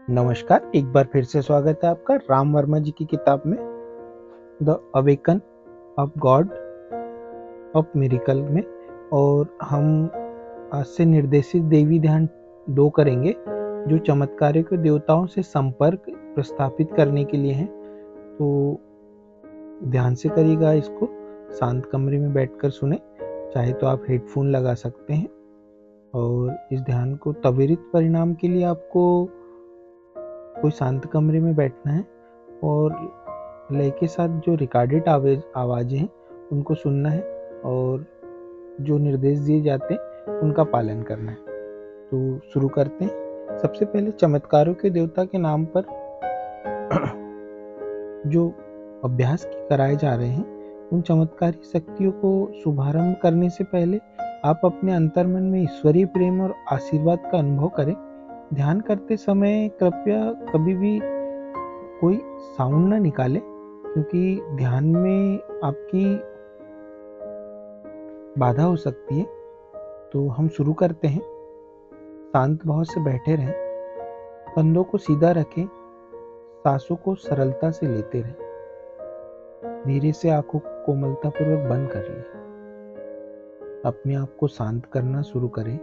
नमस्कार, एक बार फिर से स्वागत है आपका राम वर्मा जी की किताब में the awaken of God of miracle में। और हम आज से निर्देशित देवी ध्यान 2 करेंगे जो चमत्कारों के देवताओं से संपर्क प्रस्थापित करने के लिए हैं। तो ध्यान से करिएगा इसको, शांत कमरे में बैठकर सुने, चाहे तो आप हेडफोन लगा सकते हैं। और इस ध्यान को त्वरित परिणाम के लिए आपको कोई शांत कमरे में बैठना है और लय के साथ जो रिकॉर्डेड आवाज़ें हैं उनको सुनना है और जो निर्देश दिए जाते हैं उनका पालन करना है। तो शुरू करते हैं। सबसे पहले चमत्कारों के देवता के नाम पर जो अभ्यास कराए जा रहे हैं, उन चमत्कारी शक्तियों को शुभारंभ करने से पहले आप अपने अंतर्मन में ईश्वरीय प्रेम और आशीर्वाद का अनुभव करें। ध्यान करते समय कृपया कभी भी कोई साउंड ना निकाले, क्योंकि ध्यान में आपकी बाधा हो सकती है। तो हम शुरू करते हैं। शांत भाव से बैठे रहें, कंधों को सीधा रखें, सांसों को सरलता से लेते रहें। धीरे से आंखों को कोमलतापूर्वक बंद कर लें। अपने आप को शांत करना शुरू करें।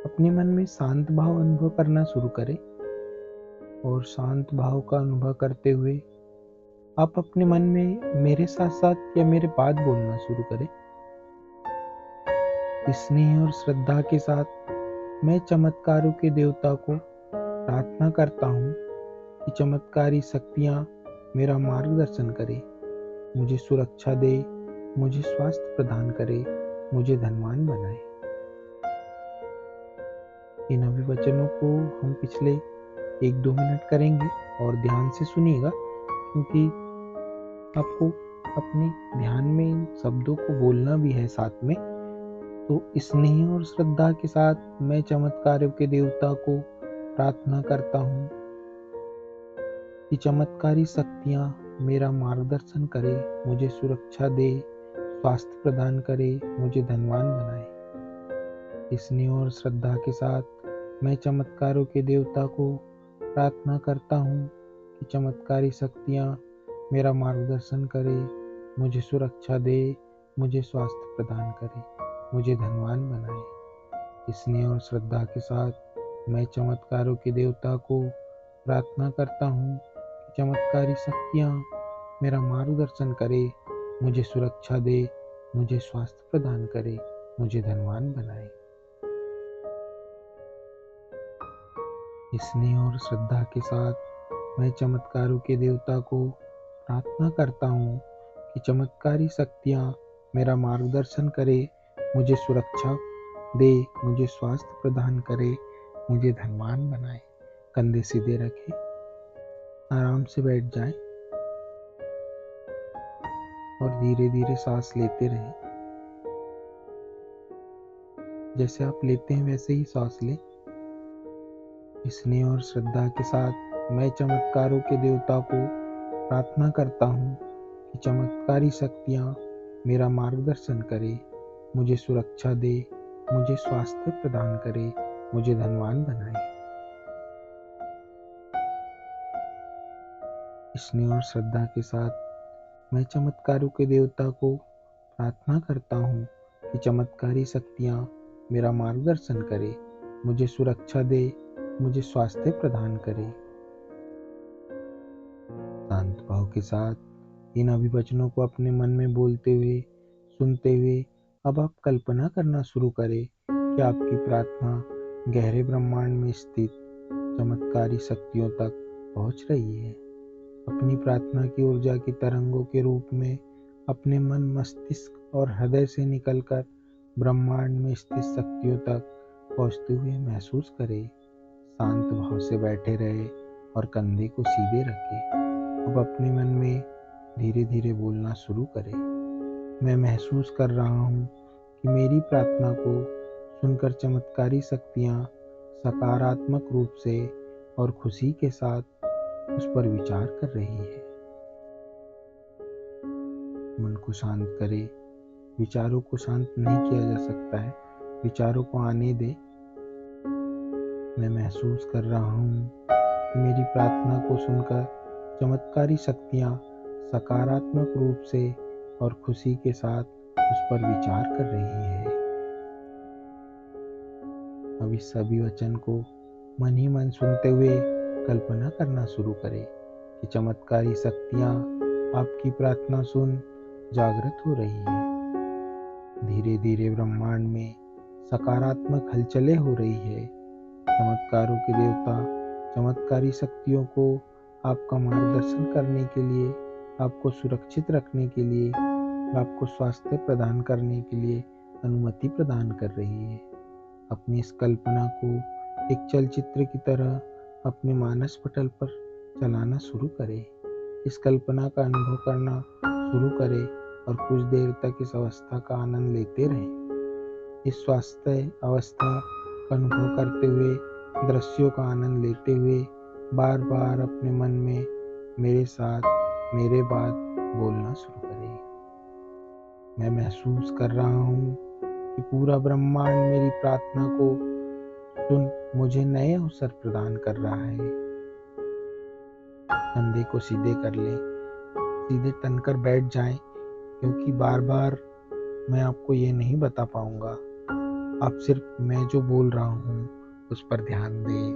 अपने मन में शांत भाव अनुभव करना शुरू करें और शांत भाव का अनुभव करते हुए आप अपने मन में मेरे साथ साथ या मेरे बाद बोलना शुरू करें। स्नेह और श्रद्धा के साथ मैं चमत्कारों के देवता को प्रार्थना करता हूँ कि चमत्कारी शक्तियाँ मेरा मार्गदर्शन करें, मुझे सुरक्षा दे, मुझे स्वास्थ्य प्रदान करे, मुझे धनवान बनाए। इन अभिवचनों को हम पिछले 1-2 मिनट करेंगे और ध्यान से सुनिएगा, क्योंकि आपको अपने ध्यान में इन शब्दों को बोलना भी है साथ में। तो स्नेह और श्रद्धा के साथ मैं चमत्कारों के देवता को प्रार्थना करता हूँ कि चमत्कारी शक्तियाँ मेरा मार्गदर्शन करे, मुझे सुरक्षा दे, स्वास्थ्य प्रदान करे, मुझे धनवान बनाए। स्नेह और श्रद्धा के साथ मैं चमत्कारों के देवता को प्रार्थना करता हूँ कि चमत्कारी शक्तियाँ मेरा मार्गदर्शन करे, मुझे सुरक्षा दे, मुझे स्वास्थ्य प्रदान करे, मुझे धनवान बनाए। स्नेह और श्रद्धा के साथ मैं चमत्कारों के देवता को प्रार्थना करता हूँ कि चमत्कारी शक्तियाँ मेरा मार्गदर्शन करे, मुझे सुरक्षा दे, मुझे स्वास्थ्य प्रदान करे, मुझे धनवान बनाए। स्नेह और श्रद्धा के साथ मैं चमत्कारों के देवता को प्रार्थना करता हूँ कि चमत्कारी शक्तियाँ मेरा मार्गदर्शन करे, मुझे सुरक्षा दे, मुझे स्वास्थ्य प्रदान करे, मुझे धनवान बनाए। कंधे सीधे रखें, आराम से बैठ जाएं और धीरे धीरे सांस लेते रहें। जैसे आप लेते हैं वैसे ही सांस लें। स्नेह और श्रद्धा के साथ मैं चमत्कारों के देवता को प्रार्थना करता हूँ कि चमत्कारी शक्तियाँ मेरा मार्गदर्शन करे, मुझे सुरक्षा दे, मुझे स्वास्थ्य प्रदान करे, मुझे धनवान बनाए। स्नेह और श्रद्धा के साथ मैं चमत्कारों के देवता को प्रार्थना करता हूँ कि चमत्कारी शक्तियाँ मेरा मार्गदर्शन करे, मुझे सुरक्षा दे, मुझे स्वास्थ्य प्रदान करे। शांत भाव के साथ इन अभिवचनों को अपने मन में बोलते हुए, सुनते हुए अब आप कल्पना करना शुरू करें कि आपकी प्रार्थना गहरे ब्रह्मांड में स्थित चमत्कारी शक्तियों तक पहुंच रही है। अपनी प्रार्थना की ऊर्जा की तरंगों के रूप में अपने मन, मस्तिष्क और हृदय से निकलकर ब्रह्मांड में स्थित शक्तियों तक पहुंचते हुए महसूस करें। शांत भाव से बैठे रहे और कंधे को सीधे रखें। अब अपने मन में धीरे धीरे बोलना शुरू करें। मैं महसूस कर रहा हूँ कि मेरी प्रार्थना को सुनकर चमत्कारी शक्तियाँ सकारात्मक रूप से और खुशी के साथ उस पर विचार कर रही है। मन को शांत करें। विचारों को शांत नहीं किया जा सकता है, विचारों को आने दे। मैं महसूस कर रहा हूँ मेरी प्रार्थना को सुनकर चमत्कारी शक्तियाँ सकारात्मक रूप से और खुशी के साथ उस पर विचार कर रही है। अब इस सभी वचन को मन ही मन सुनते हुए कल्पना करना शुरू करें कि चमत्कारी शक्तियाँ आपकी प्रार्थना सुन जागृत हो रही है। धीरे धीरे ब्रह्मांड में सकारात्मक हलचलें हो रही है। चमत्कारों के देवता चमत्कारी शक्तियों को आपका मार्गदर्शन करने के लिए, आपको सुरक्षित रखने के लिए, आपको स्वास्थ्य प्रदान करने के लिए अनुमति प्रदान कर रही है। अपनी इस कल्पना को एक चलचित्र की तरह अपने मानस पटल पर चलाना शुरू करें। इस कल्पना का अनुभव करना शुरू करें और कुछ देर तक इस अवस्था का आनंद लेते रहें। इस स्वास्थ्य अवस्था का अनुभव करते हुए, दृश्यों का आनंद लेते हुए बार बार अपने मन में मेरे साथ मेरे बाद बोलना शुरू करें। मैं महसूस कर रहा हूँ कि पूरा ब्रह्मांड मेरी प्रार्थना को सुन मुझे नए अवसर प्रदान कर रहा है। कंधे को सीधे कर ले, सीधे तनकर बैठ जाएं, क्योंकि बार बार मैं आपको ये नहीं बता पाऊंगा। आप सिर्फ मैं जो बोल रहा हूँ उस पर ध्यान दें,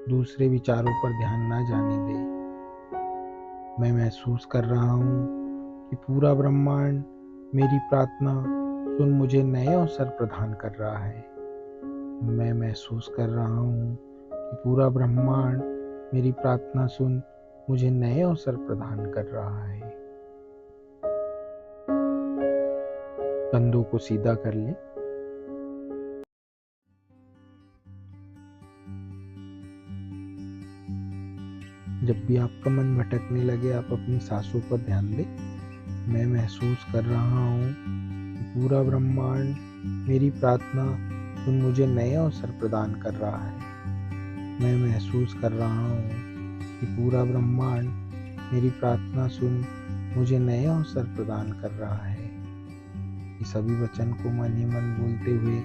दूसरे विचारों पर ध्यान ना जाने दें। मैं महसूस कर रहा हूँ कि पूरा ब्रह्मांड मेरी प्रार्थना सुन मुझे नए अवसर प्रदान कर रहा है। मैं महसूस कर रहा हूँ कि पूरा ब्रह्मांड मेरी प्रार्थना सुन मुझे नए अवसर प्रदान कर रहा है। कंधों को सीधा कर लें। जब भी आपका मन भटकने लगे, आप अपनी सांसों पर ध्यान दें। मैं महसूस कर रहा हूँ कि पूरा ब्रह्मांड मेरी प्रार्थना सुन मुझे नए अवसर प्रदान कर रहा है। मैं महसूस कर रहा हूँ कि पूरा ब्रह्मांड मेरी प्रार्थना सुन मुझे नए अवसर प्रदान कर रहा है। ये सभी वचन को मन ही मन बोलते हुए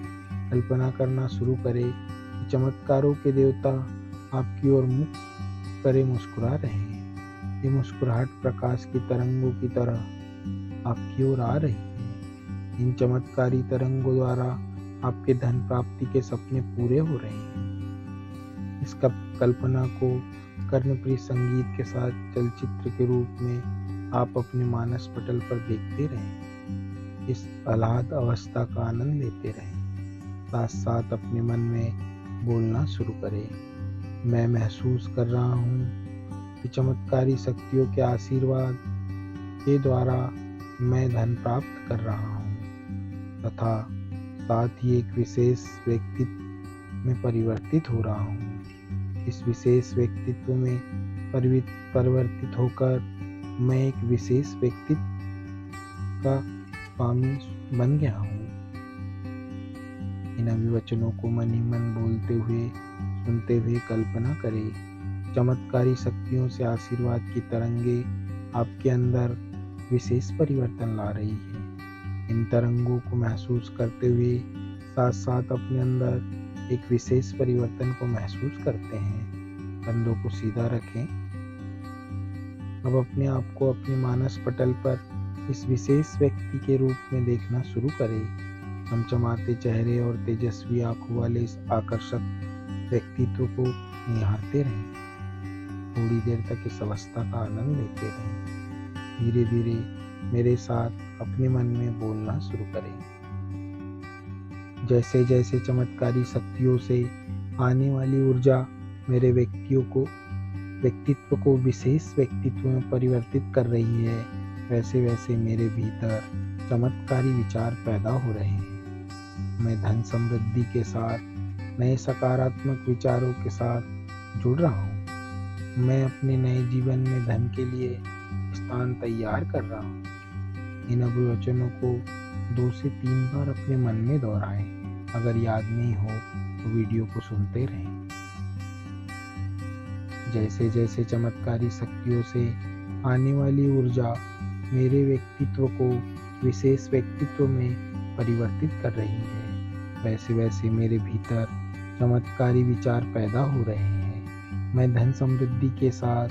कल्पना करना शुरू करें कि चमत्कारों के देवता आपकी ओर मुख करे मुस्कुरा रहे हैं। ये मुस्कुराहट प्रकाश की तरंगों की तरह आपकी ओर आ रही है। इन चमत्कारी तरंगों द्वारा आपके धन प्राप्ति के सपने पूरे हो रहे हैं। इस कल्पना को कर्णप्रिय संगीत के साथ चलचित्र के रूप में आप अपने मानस पटल पर देखते रहें। इस आह्लाद अवस्था का आनंद लेते रहें। साथ साथ अपने मन में बोलना शुरू करें। मैं महसूस कर रहा हूँ कि चमत्कारी शक्तियों के आशीर्वाद के द्वारा मैं धन प्राप्त कर रहा हूँ तथा साथ ही एक विशेष व्यक्तित्व में परिवर्तित हो रहा हूँ। इस विशेष व्यक्तित्व में परिवर्तित होकर मैं एक विशेष व्यक्तित्व का स्वामी बन गया हूँ। इन अभिवचनों को मन ही मन बोलते हुए सुनते हुए कल्पना करें। चमत्कारी शक्तियों से आशीर्वाद की तरंगे आपके अंदर विशेष परिवर्तन ला रही है। इन तरंगों को महसूस करते हुए साथ साथ अपने अंदर एक विशेष परिवर्तन को महसूस करते हैं। कंधों को सीधा रखें। अब अपने आप को अपने मानस पटल पर इस विशेष व्यक्ति के रूप में देखना शुरू करें। चमचमाते चेहरे और तेजस्वी आंखों वाले इस आकर्षक व्यक्तित्व को निहारते रहें। थोड़ी देर तक इस अवस्था का आनंद लेते रहें। धीरे धीरे मेरे साथ अपने मन में बोलना शुरू करें। जैसे जैसे चमत्कारी शक्तियों से आने वाली ऊर्जा मेरे व्यक्तित्व को विशेष व्यक्तित्व में परिवर्तित कर रही है, वैसे वैसे मेरे भीतर चमत्कारी विचार पैदा हो रहे हैं। मैं धन समृद्धि के साथ नए सकारात्मक विचारों के साथ जुड़ रहा हूँ। मैं अपने नए जीवन में धन के लिए स्थान तैयार कर रहा हूँ। इन अभिवचनों को 2 से 3 बार अपने मन में दोहराएं। अगर याद नहीं हो तो वीडियो को सुनते रहें। जैसे जैसे चमत्कारी शक्तियों से आने वाली ऊर्जा मेरे व्यक्तित्व को विशेष व्यक्तित्व में परिवर्तित कर रही है, वैसे वैसे मेरे भीतर चमत्कारी विचार पैदा हो रहे हैं। मैं धन समृद्धि के साथ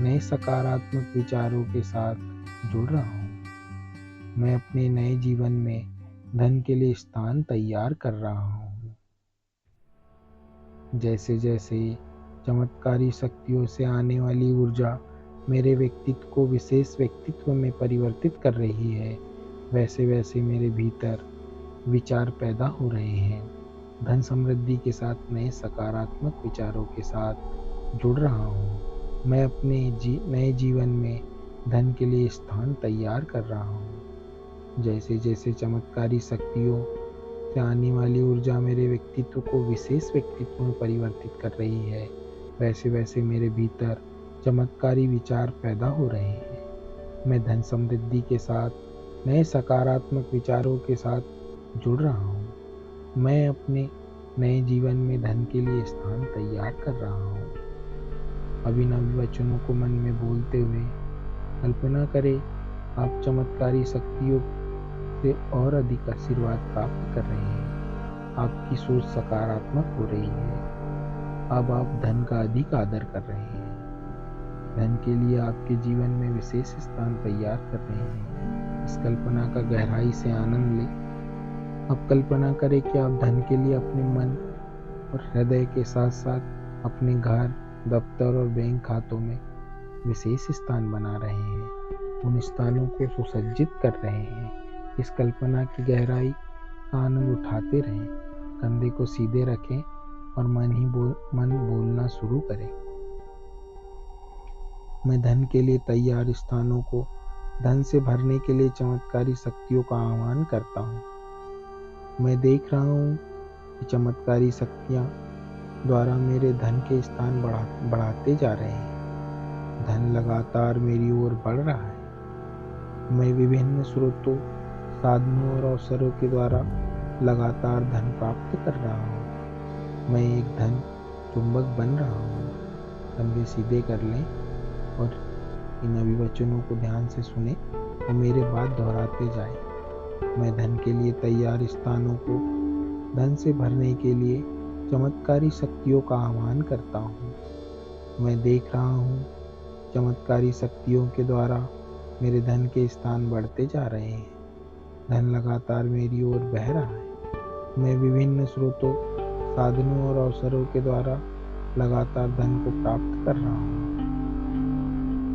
नए सकारात्मक विचारों के साथ जुड़ रहा हूँ। मैं अपने नए जीवन में धन के लिए स्थान तैयार कर रहा हूँ। जैसे जैसे चमत्कारी शक्तियों से आने वाली ऊर्जा मेरे व्यक्तित्व को विशेष व्यक्तित्व में परिवर्तित कर रही है, वैसे वैसे मेरे भीतर विचार पैदा हो रहे हैं। धन समृद्धि के साथ नए सकारात्मक विचारों के साथ जुड़ रहा हूँ। मैं अपने नए जीवन में धन के लिए स्थान तैयार कर रहा हूँ। जैसे जैसे चमत्कारी शक्तियों से आने वाली ऊर्जा मेरे व्यक्तित्व को विशेष व्यक्तित्व में परिवर्तित कर रही है, वैसे वैसे मेरे भीतर चमत्कारी विचार पैदा हो रहे हैं। मैं धन समृद्धि के साथ नए सकारात्मक विचारों के साथ जुड़ रहा हूँ। मैं अपने नए जीवन में धन के लिए स्थान तैयार कर रहा हूँ। अभिनव वचनों को मन में बोलते हुए कल्पना करें आप चमत्कारी शक्तियों से और अधिक आशीर्वाद प्राप्त कर रहे हैं। आपकी सोच सकारात्मक हो रही है। अब आप धन का अधिक आदर कर रहे हैं। धन के लिए आपके जीवन में विशेष स्थान तैयार कर रहे हैं। इस कल्पना का गहराई से आनंद लें। अब कल्पना करें कि आप धन के लिए अपने मन और हृदय के साथ साथ अपने घर, दफ्तर और बैंक खातों में विशेष स्थान बना रहे हैं। उन स्थानों को सुसज्जित कर रहे हैं। इस कल्पना की गहराई का आनंद उठाते रहें। कंधे को सीधे रखें और मन बोलना शुरू करें। मैं धन के लिए तैयार स्थानों को धन से भरने के लिए चमत्कारी शक्तियों का आह्वान करता हूँ। मैं देख रहा हूँ कि चमत्कारी शक्तियाँ द्वारा मेरे धन के स्थान बढ़ाते जा रहे हैं। धन लगातार मेरी ओर बढ़ रहा है। मैं विभिन्न स्रोतों, साधनों और अवसरों के द्वारा लगातार धन प्राप्त कर रहा हूँ। मैं एक धन चुंबक बन रहा हूँ। कंधे सीधे कर लें और इन अभिवचनों को ध्यान से सुने और मेरे बाद दोहराते जाएं। मैं धन के लिए तैयार स्थानों को धन से भरने के लिए चमत्कारी शक्तियों का आह्वान करता हूँ। मैं देख रहा हूँ चमत्कारी शक्तियों के द्वारा मेरे धन के स्थान बढ़ते जा रहे हैं। धन लगातार मेरी ओर बह रहा है। मैं विभिन्न स्रोतों, साधनों और अवसरों के द्वारा लगातार धन को प्राप्त कर रहा हूँ।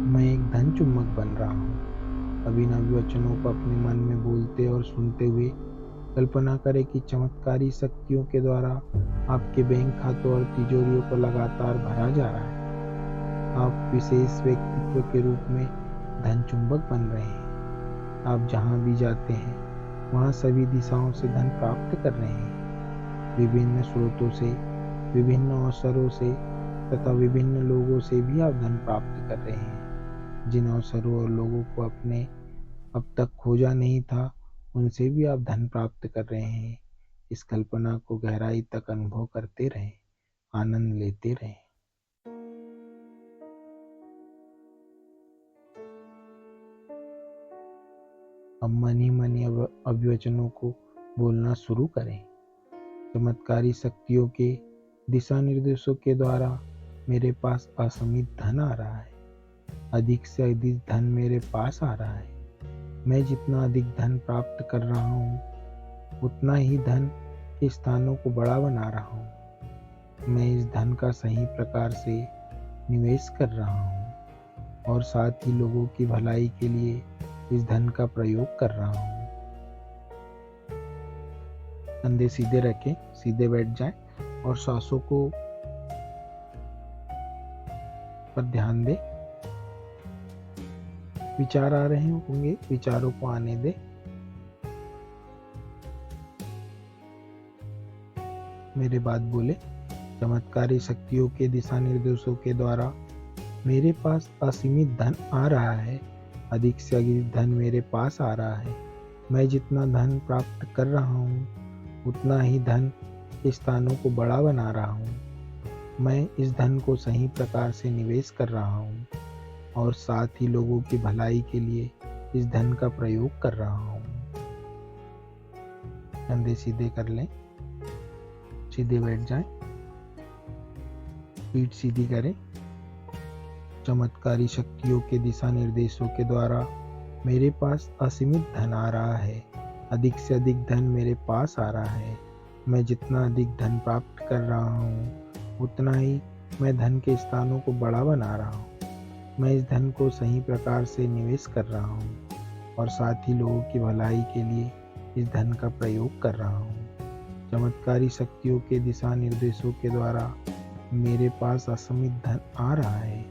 मैं एक धन चुम्बक बन रहा हूँ। अभिनव वचनों को अपने मन में बोलते और सुनते हुए कल्पना करें कि चमत्कारी शक्तियों के द्वारा आपके बैंक खातों और तिजोरियों को लगातार भरा जा रहा है। आप विशेष व्यक्तित्व के रूप में धन चुंबक बन रहे हैं। आप जहाँ भी जाते हैं वहाँ सभी दिशाओं से धन प्राप्त कर रहे हैं। विभिन्न स्रोतों से, विभिन्न अवसरों से तथा विभिन्न लोगों से भी आप धन प्राप्त कर रहे हैं। जिन अवसरों और लोगों को आपने अब तक खोजा नहीं था, उनसे भी आप धन प्राप्त कर रहे हैं। इस कल्पना को गहराई तक अनुभव करते रहें, आनंद लेते रहें। अब मन ही मन अभिवचनों को बोलना शुरू करें। चमत्कारी शक्तियों के दिशा निर्देशों के द्वारा मेरे पास असीमित धन आ रहा है। अधिक से अधिक धन मेरे पास आ रहा है। मैं जितना अधिक धन प्राप्त कर रहा हूँ, उतना ही धन के स्थानों को बड़ा बना रहा हूँ। मैं इस धन का सही प्रकार से निवेश कर रहा हूँ और साथ ही लोगों की भलाई के लिए इस धन का प्रयोग कर रहा हूँ। कंधे सीधे रखें, सीधे बैठ जाएं और सांसों को पर ध्यान दें। विचार आ रहे होंगे, विचारों को आने दें। मेरे बाद बोले, चमत्कारी शक्तियों के दिशा निर्देशों के द्वारा मेरे पास असीमित धन आ रहा है। अधिक से अधिक धन मेरे पास आ रहा है। मैं जितना धन प्राप्त कर रहा हूँ, उतना ही धन के स्थानों को बड़ा बना रहा हूँ। मैं इस धन को सही प्रकार से निवेश कर रहा हूँ और साथ ही लोगों की भलाई के लिए इस धन का प्रयोग कर रहा हूँ। कंधे सीधे कर लें, सीधे बैठ जाएं। पीठ सीधी करें। चमत्कारी शक्तियों के दिशा निर्देशों के द्वारा मेरे पास असीमित धन आ रहा है। अधिक से अधिक धन मेरे पास आ रहा है। मैं जितना अधिक धन प्राप्त कर रहा हूँ उतना ही मैं धन के स्थानों को बड़ा बना रहा हूँ। मैं इस धन को सही प्रकार से निवेश कर रहा हूँ और साथ ही लोगों की भलाई के लिए इस धन का प्रयोग कर रहा हूँ। चमत्कारी शक्तियों के दिशा निर्देशों के द्वारा मेरे पास असीमित धन आ रहा है।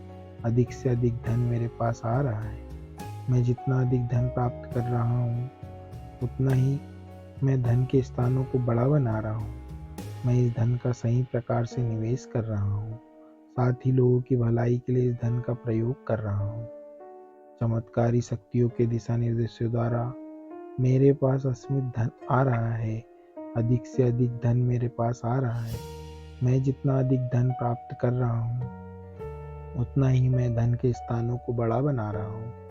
अधिक से अधिक धन मेरे पास आ रहा है। मैं जितना अधिक धन प्राप्त कर रहा हूँ उतना ही मैं धन के स्थानों को बड़ा बना रहा हूँ। मैं इस धन का सही प्रकार से निवेश कर रहा हूँ, साथ ही लोगों की भलाई के लिए इस धन का प्रयोग कर रहा हूँ। चमत्कारी शक्तियों के दिशा निर्देशों द्वारा मेरे पास असीमित धन आ रहा है। अधिक से अधिक धन मेरे पास आ रहा है। मैं जितना अधिक धन प्राप्त कर रहा हूँ उतना ही मैं धन के स्थानों को बड़ा बना रहा हूँ।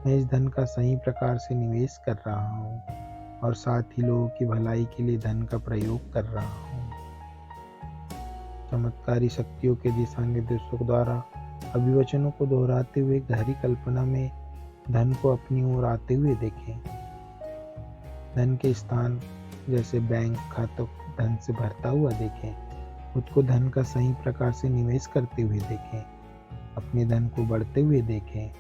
मैं इस धन का सही प्रकार से निवेश कर रहा हूँ और साथ ही लोगों की भलाई के लिए धन का प्रयोग कर रहा हूँ। चमत्कारी शक्तियों के दिशा निर्देशों द्वारा अभिवचनों को दोहराते हुए गहरी कल्पना में धन को अपनी ओर आते हुए देखें। धन के स्थान जैसे बैंक खातों धन से भरता हुआ देखें। खुद को धन का सही प्रकार से निवेश करते हुए देखें। अपने धन को बढ़ते हुए देखें।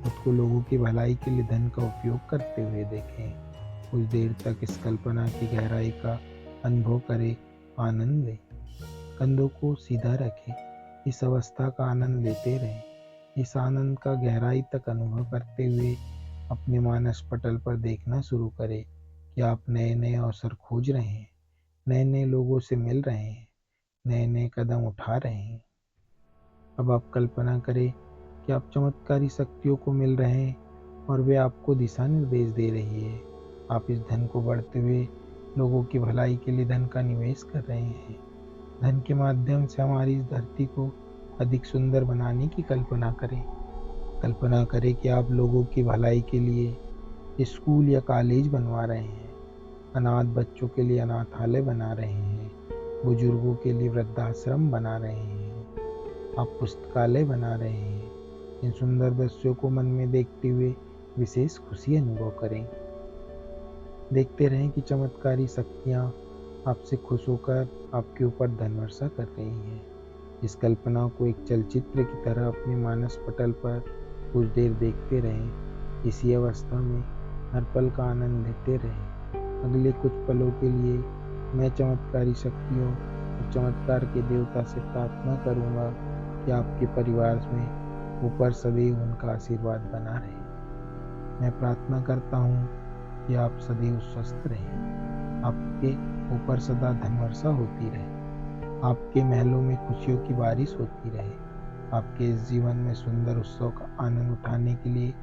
खुद को लोगों की भलाई के लिए धन का उपयोग करते हुए देखें। कुछ देर तक इस कल्पना की गहराई का अनुभव करें, आनंद लें। कंधों को सीधा रखें। इस अवस्था का आनंद लेते रहें। इस आनंद का गहराई तक अनुभव करते हुए अपने मानस पटल पर देखना शुरू करें कि आप नए नए अवसर खोज रहे हैं, नए नए लोगों से मिल रहे हैं, नए नए कदम उठा रहे हैं। अब आप कल्पना करें कि आप चमत्कारी शक्तियों को मिल रहे हैं और वे आपको दिशा निर्देश दे रही है। आप इस धन को बढ़ते हुए लोगों की भलाई के लिए धन का निवेश कर रहे हैं। धन के माध्यम से हमारी इस धरती को अधिक सुंदर बनाने की कल्पना करें। कल्पना करें कि आप लोगों की भलाई के लिए स्कूल या कॉलेज बनवा रहे हैं, अनाथ बच्चों के लिए अनाथालय बना रहे हैं, बुजुर्गों के लिए वृद्धाश्रम बना रहे हैं, आप पुस्तकालय बना रहे हैं। इन सुंदर दृश्यों को मन में देखते हुए विशेष खुशी अनुभव करें। देखते रहें कि चमत्कारी शक्तियाँ आपसे खुश होकर आपके ऊपर धन वर्षा कर रही हैं। इस कल्पना को एक चलचित्र की तरह अपने मानस पटल पर कुछ देर देखते रहें। इसी अवस्था में हर पल का आनंद लेते रहें। अगले कुछ पलों के लिए मैं चमत्कारी शक्तियों और चमत्कार के देवता से प्रार्थना करूंगा कि आपके परिवार में ऊपर सदैव उनका आशीर्वाद बना रहे। मैं प्रार्थना करता हूँ कि आप सदैव स्वस्थ रहें, आपके ऊपर सदा धन वर्षा होती रहे, आपके महलों में खुशियों की बारिश होती रहे। आपके इस जीवन में सुंदर उत्सव का आनंद उठाने के लिए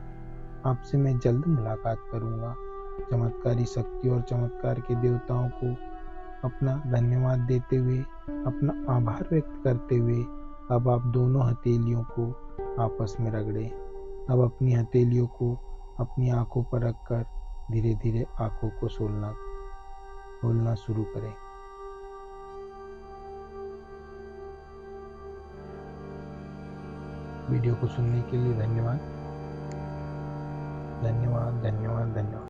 आपसे मैं जल्द मुलाकात करूंगा। चमत्कारी शक्ति और चमत्कार के देवताओं को अपना धन्यवाद देते हुए, अपना आभार व्यक्त करते हुए अब आप दोनों हथेलियों को आपस में रगड़ें। अब अपनी हथेलियों को अपनी आंखों पर रखकर धीरे धीरे आंखों को खोलना शुरू करें। वीडियो को सुनने के लिए धन्यवाद। धन्यवाद धन्यवाद धन्यवाद।